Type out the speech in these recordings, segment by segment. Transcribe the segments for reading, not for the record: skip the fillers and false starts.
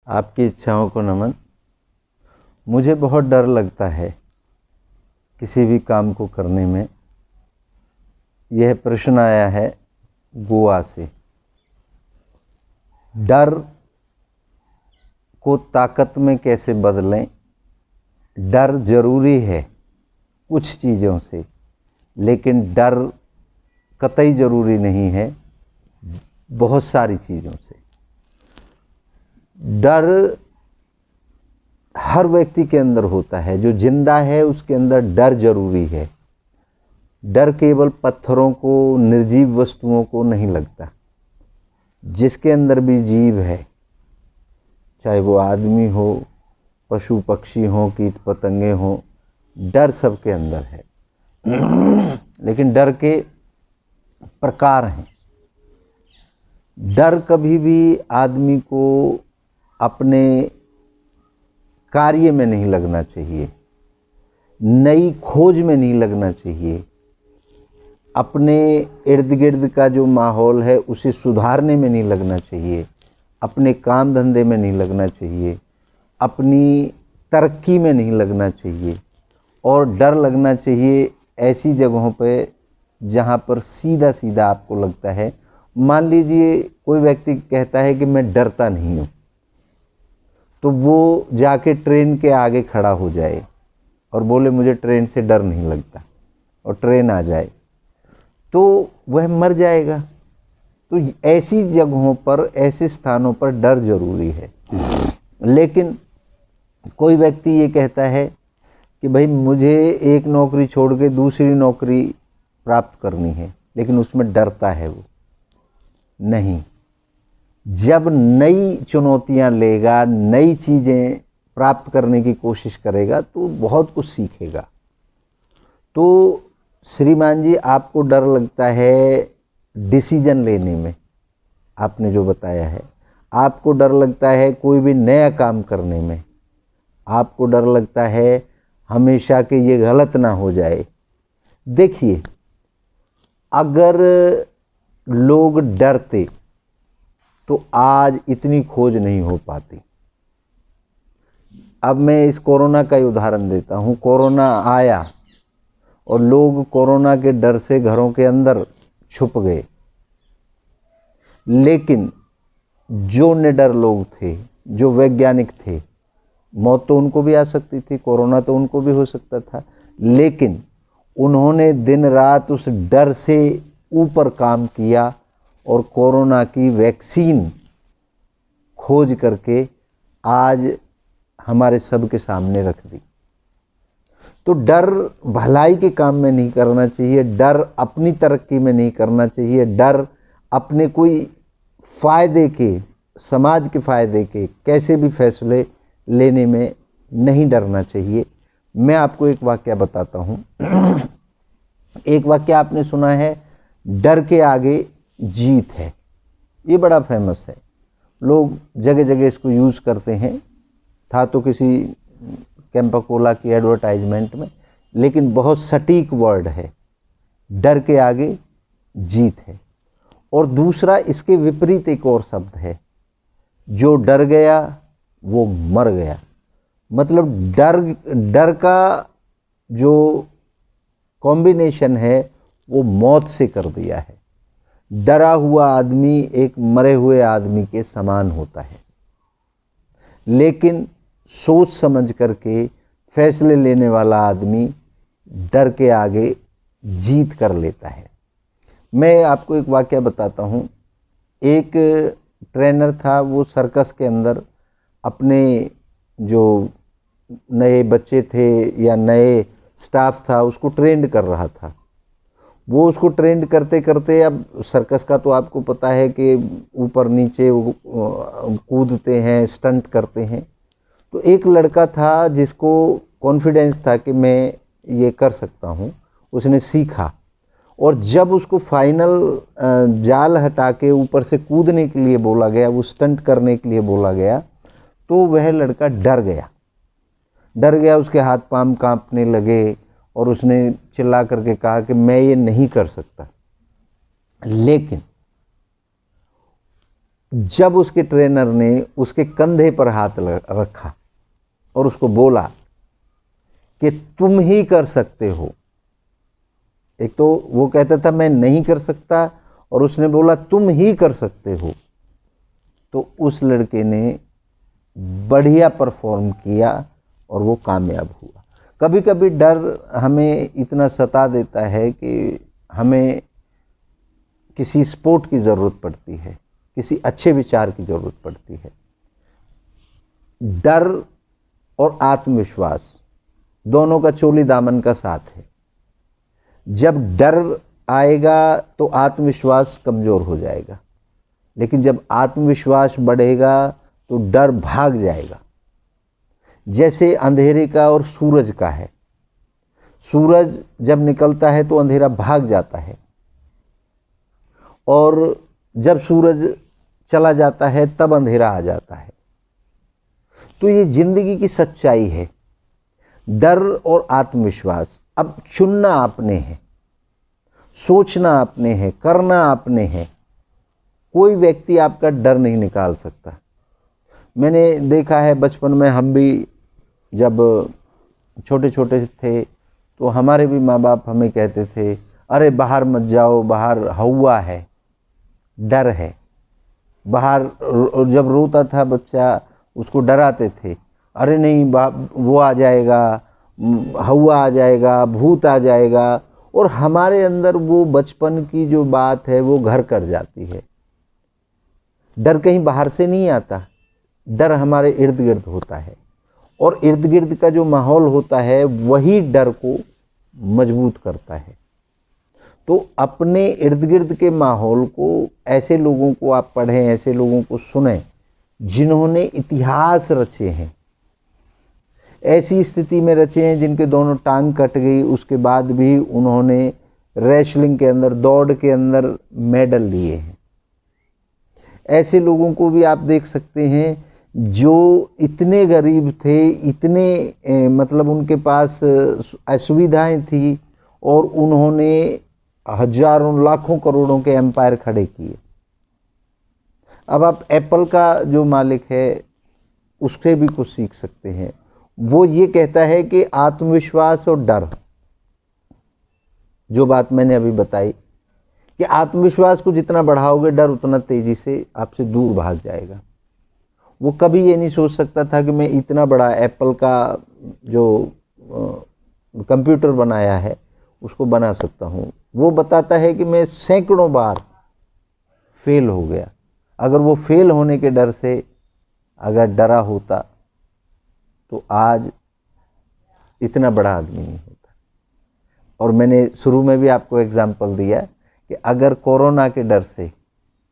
आपकी इच्छाओं को नमन। मुझे बहुत डर लगता है किसी भी काम को करने में। यह प्रश्न आया है गोवा से। डर को ताकत में कैसे बदलें? डर ज़रूरी है कुछ चीज़ों से, लेकिन डर कतई ज़रूरी नहीं है बहुत सारी चीज़ों से। डर हर व्यक्ति के अंदर होता है, जो जिंदा है उसके अंदर डर ज़रूरी है। डर केवल पत्थरों को, निर्जीव वस्तुओं को नहीं लगता। जिसके अंदर भी जीव है, चाहे वो आदमी हो, पशु पक्षी हो, कीट पतंगे हो, डर सबके अंदर है। लेकिन डर के प्रकार हैं। डर कभी भी आदमी को अपने कार्य में नहीं लगना चाहिए, नई खोज में नहीं लगना चाहिए, अपने इर्द गिर्द का जो माहौल है उसे सुधारने में नहीं लगना चाहिए, अपने काम धंधे में नहीं लगना चाहिए, अपनी तरक्की में नहीं लगना चाहिए। और डर लगना चाहिए ऐसी जगहों पे जहाँ पर सीधा सीधा आपको लगता है। मान लीजिए कोई व्यक्ति कहता है कि मैं डरता नहीं हूँ, तो वो जाके ट्रेन के आगे खड़ा हो जाए और बोले मुझे ट्रेन से डर नहीं लगता, और ट्रेन आ जाए तो वह मर जाएगा। तो ऐसी जगहों पर, ऐसे स्थानों पर डर जरूरी है। लेकिन कोई व्यक्ति ये कहता है कि भाई मुझे एक नौकरी छोड़ के दूसरी नौकरी प्राप्त करनी है, लेकिन उसमें डरता है वो। नहीं, जब नई चुनौतियां लेगा, नई चीज़ें प्राप्त करने की कोशिश करेगा तो बहुत कुछ सीखेगा। तो श्रीमान जी, आपको डर लगता है डिसीजन लेने में, आपने जो बताया है। आपको डर लगता है कोई भी नया काम करने में। आपको डर लगता है हमेशा कि ये गलत ना हो जाए। देखिए, अगर लोग डरते तो आज इतनी खोज नहीं हो पाती। अब मैं इस कोरोना का ही उदाहरण देता हूँ। कोरोना आया और लोग कोरोना के डर से घरों के अंदर छुप गए, लेकिन जो निडर लोग थे, जो वैज्ञानिक थे, मौत तो उनको भी आ सकती थी, कोरोना तो उनको भी हो सकता था, लेकिन उन्होंने दिन रात उस डर से ऊपर काम किया और कोरोना की वैक्सीन खोज करके आज हमारे सबके सामने रख दी। तो डर भलाई के काम में नहीं करना चाहिए, डर अपनी तरक्की में नहीं करना चाहिए, डर अपने कोई फ़ायदे के, समाज के फ़ायदे के कैसे भी फैसले लेने में नहीं डरना चाहिए। मैं आपको एक वाक़या बताता हूँ। एक वाक़या आपने सुना है, डर के आगे जीत है। ये बड़ा फेमस है, लोग जगह जगह इसको यूज़ करते हैं। था तो किसी कैंपा कोला की एडवर्टाइजमेंट में, लेकिन बहुत सटीक वर्ड है। डर के आगे जीत है। और दूसरा, इसके विपरीत एक और शब्द है, जो डर गया वो मर गया। मतलब डर का जो कॉम्बिनेशन है वो मौत से कर दिया है। डरा हुआ आदमी एक मरे हुए आदमी के समान होता है, लेकिन सोच समझ करके फैसले लेने वाला आदमी डर के आगे जीत कर लेता है। मैं आपको एक वाक़या बताता हूँ। एक ट्रेनर था, वो सर्कस के अंदर अपने जो नए बच्चे थे या नए स्टाफ था उसको ट्रेंड कर रहा था। वो उसको ट्रेंड करते करते, अब सर्कस का तो आपको पता है कि ऊपर नीचे कूदते हैं, स्टंट करते हैं। तो एक लड़का था जिसको कॉन्फिडेंस था कि मैं ये कर सकता हूँ। उसने सीखा, और जब उसको फाइनल जाल हटा के ऊपर से कूदने के लिए बोला गया, वो स्टंट करने के लिए बोला गया, तो वह लड़का डर गया। उसके हाथ पांव कांपने लगे और उसने चिल्ला करके कहा कि मैं ये नहीं कर सकता। लेकिन जब उसके ट्रेनर ने उसके कंधे पर हाथ रखा और उसको बोला कि तुम ही कर सकते हो, एक तो वो कहता था मैं नहीं कर सकता, और उसने बोला तुम ही कर सकते हो, तो उस लड़के ने बढ़िया परफॉर्म किया और वो कामयाब हुआ। कभी कभी डर हमें इतना सता देता है कि हमें किसी स्पोर्ट की ज़रूरत पड़ती है, किसी अच्छे विचार की ज़रूरत पड़ती है। डर और आत्मविश्वास दोनों का चोली दामन का साथ है। जब डर आएगा तो आत्मविश्वास कमज़ोर हो जाएगा, लेकिन जब आत्मविश्वास बढ़ेगा तो डर भाग जाएगा। जैसे अंधेरे का और सूरज का है, सूरज जब निकलता है तो अंधेरा भाग जाता है, और जब सूरज चला जाता है तब अंधेरा आ जाता है। तो ये जिंदगी की सच्चाई है, डर और आत्मविश्वास। अब चुनना आपने है, सोचना आपने है, करना आपने है। कोई व्यक्ति आपका डर नहीं निकाल सकता। मैंने देखा है बचपन में, हम भी जब छोटे छोटे थे तो हमारे भी माँ बाप हमें कहते थे अरे बाहर मत जाओ, बाहर हवा है, डर है। बाहर जब रोता था बच्चा उसको डराते थे, अरे नहीं वो आ जाएगा, हवा आ जाएगा, भूत आ जाएगा, और हमारे अंदर वो बचपन की जो बात है वो घर कर जाती है। डर कहीं बाहर से नहीं आता, डर हमारे इर्द गिर्द होता है, और इर्द गिर्द का जो माहौल होता है वही डर को मजबूत करता है। तो अपने इर्द गिर्द के माहौल को, ऐसे लोगों को आप पढ़ें, ऐसे लोगों को सुनें जिन्होंने इतिहास रचे हैं, ऐसी स्थिति में रचे हैं जिनके दोनों टांग कट गई, उसके बाद भी उन्होंने रेसलिंग के अंदर, दौड़ के अंदर मेडल लिए हैं। ऐसे लोगों को भी आप देख सकते हैं जो इतने गरीब थे, इतने मतलब उनके पास असुविधाएं थी, और उन्होंने हजारों लाखों करोड़ों के एम्पायर खड़े किए। अब आप एप्पल का जो मालिक है उससे भी कुछ सीख सकते हैं। वो ये कहता है कि आत्मविश्वास और डर, जो बात मैंने अभी बताई कि आत्मविश्वास को जितना बढ़ाओगे डर उतना तेजी से आपसे दूर भाग जाएगा। वो कभी ये नहीं सोच सकता था कि मैं इतना बड़ा एप्पल का जो कंप्यूटर बनाया है उसको बना सकता हूँ। वो बताता है कि मैं सैकड़ों बार फेल हो गया। अगर वो फेल होने के डर से अगर डरा होता तो आज इतना बड़ा आदमी नहीं होता। और मैंने शुरू में भी आपको एग्जाम्पल दिया कि अगर कोरोना के डर से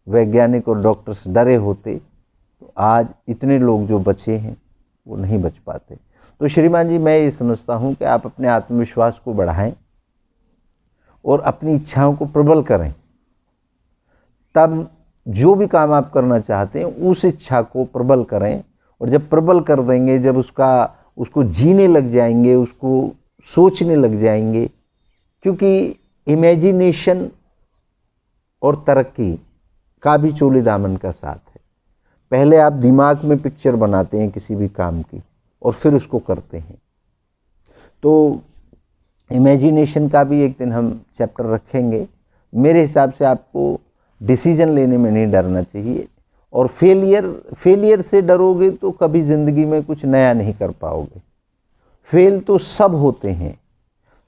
वैज्ञानिक और डॉक्टर्स डरे होते तो आज इतने लोग जो बचे हैं वो नहीं बच पाते। तो श्रीमान जी, मैं ये समझता हूँ कि आप अपने आत्मविश्वास को बढ़ाएं और अपनी इच्छाओं को प्रबल करें, तब जो भी काम आप करना चाहते हैं उस इच्छा को प्रबल करें। और जब प्रबल कर देंगे, जब उसको जीने लग जाएंगे, उसको सोचने लग जाएंगे, क्योंकि इमेजिनेशन और तरक्की का भी चोली दामन का साथ है। पहले आप दिमाग में पिक्चर बनाते हैं किसी भी काम की और फिर उसको करते हैं। तो इमेजिनेशन का भी एक दिन हम चैप्टर रखेंगे। मेरे हिसाब से आपको डिसीजन लेने में नहीं डरना चाहिए, और फेलियर से डरोगे तो कभी ज़िंदगी में कुछ नया नहीं कर पाओगे। फेल तो सब होते हैं।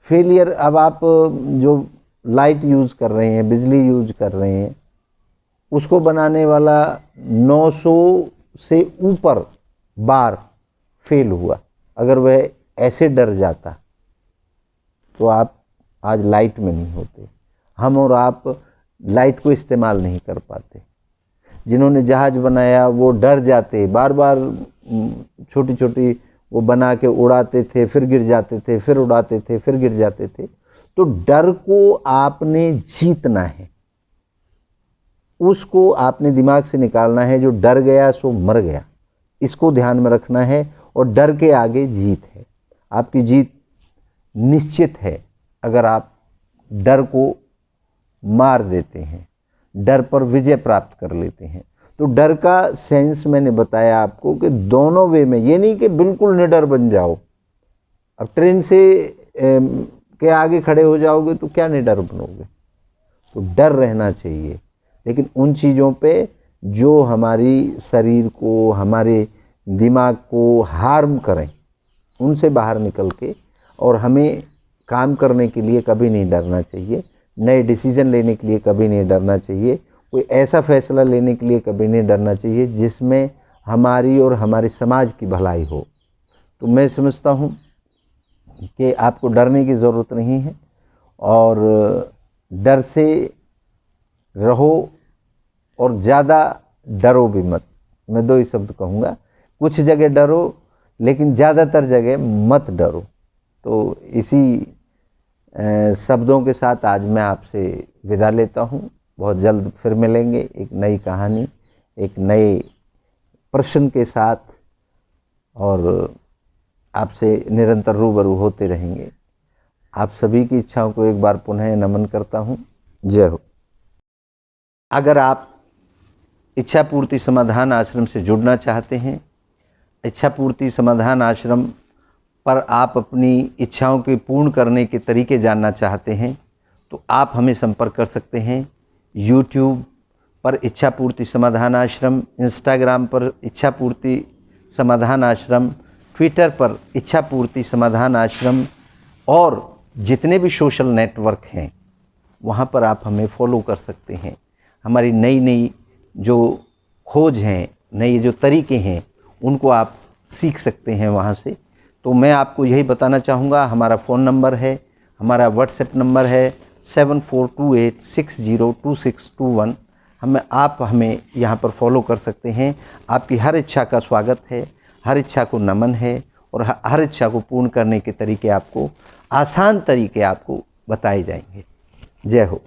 फेलियर, अब आप जो लाइट यूज़ कर रहे हैं, बिजली यूज़ कर रहे हैं, उसको बनाने वाला 900 से ऊपर बार फेल हुआ। अगर वह ऐसे डर जाता तो आप आज लाइट में नहीं होते। हम और आप लाइट को इस्तेमाल नहीं कर पाते। जिन्होंने जहाज़ बनाया वो डर जाते, बार बार छोटी छोटी वो बना के उड़ाते थे, फिर गिर जाते थे, फिर उड़ाते थे, फिर गिर जाते थे। तो डर को आपने जीतना है, उसको आपने दिमाग से निकालना है। जो डर गया सो मर गया, इसको ध्यान में रखना है। और डर के आगे जीत है, आपकी जीत निश्चित है अगर आप डर को मार देते हैं, डर पर विजय प्राप्त कर लेते हैं। तो डर का सेंस मैंने बताया आपको कि दोनों वे में, ये नहीं कि बिल्कुल निडर बन जाओ। अब ट्रेन से के आगे खड़े हो जाओगे तो क्या निडर बनोगे। तो डर रहना चाहिए, लेकिन उन चीज़ों पे जो हमारी शरीर को, हमारे दिमाग को हार्म करें, उनसे बाहर निकल के, और हमें काम करने के लिए कभी नहीं डरना चाहिए, नए डिसीज़न लेने के लिए कभी नहीं डरना चाहिए, कोई ऐसा फैसला लेने के लिए कभी नहीं डरना चाहिए जिसमें हमारी और हमारे समाज की भलाई हो। तो मैं समझता हूँ कि आपको डरने की ज़रूरत नहीं है, और डर से रहो और ज़्यादा डरो भी मत। मैं दो ही शब्द कहूँगा, कुछ जगह डरो लेकिन ज़्यादातर जगह मत डरो। तो इसी शब्दों के साथ आज मैं आपसे विदा लेता हूँ। बहुत जल्द फिर मिलेंगे एक नई कहानी, एक नए प्रश्न के साथ, और आपसे निरंतर रूबरू होते रहेंगे। आप सभी की इच्छाओं को एक बार पुनः नमन करता हूँ। जय हो। अगर आप इच्छा पूर्ति समाधान आश्रम से जुड़ना चाहते हैं, इच्छा पूर्ति समाधान आश्रम पर आप अपनी इच्छाओं के पूर्ण करने के तरीके जानना चाहते हैं, तो आप हमें संपर्क कर सकते हैं। यूट्यूब पर इच्छा पूर्ति समाधान आश्रम, इंस्टाग्राम पर इच्छा पूर्ति समाधान आश्रम, ट्विटर पर इच्छा पूर्ति समाधान आश्रम, और जितने भी सोशल नेटवर्क हैं वहाँ पर आप हमें फॉलो कर सकते हैं। हमारी नई नई जो खोज हैं, नए जो तरीके हैं, उनको आप सीख सकते हैं वहाँ से। तो मैं आपको यही बताना चाहूँगा, हमारा फ़ोन नंबर है, हमारा व्हाट्सएप नंबर है 7428602621। आप हमें यहाँ पर फॉलो कर सकते हैं। आपकी हर इच्छा का स्वागत है, हर इच्छा को नमन है, और हर इच्छा को पूर्ण करने के तरीके आपको, आसान तरीके आपको बताए जाएंगे। जय हो।